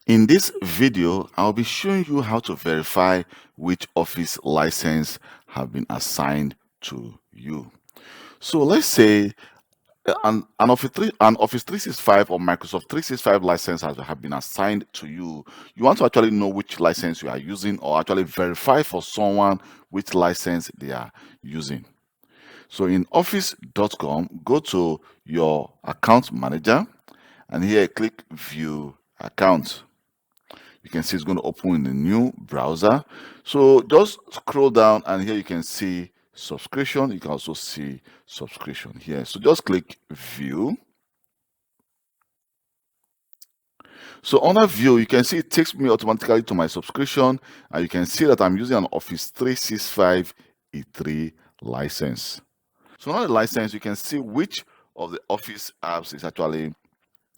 In this video, I'll be showing you how to verify which Office license have been assigned to you. So let's say an Office 365 or Microsoft 365 license have been assigned to you. You want to actually know which license you are using, or actually verify for someone which license they are using. So in office.com, go to your account manager, and here click View Account. You can see it's going to open in the new browser. So just scroll down, and here you can see subscription. You can also see subscription here. So just click View. So under View, you can see it takes me automatically to my subscription, and you can see that I'm using an Office 365 E3 license. So now the license, you can see which of the Office apps is actually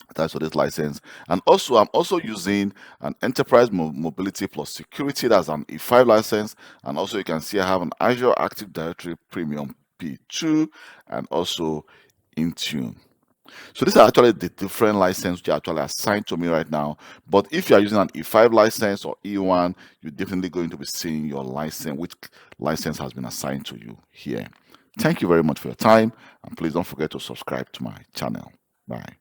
attached to this license. And also, I'm also using an Enterprise Mobility Plus Security. That's an E5 license. And also, you can see I have an Azure Active Directory Premium P2 and also Intune. So these are actually the different licenses which are actually assigned to me right now. But if you are using an E5 license or E1, you're definitely going to be seeing your license, which license has been assigned to you here. Thank you very much for your time, and please don't forget to subscribe to my channel. Bye.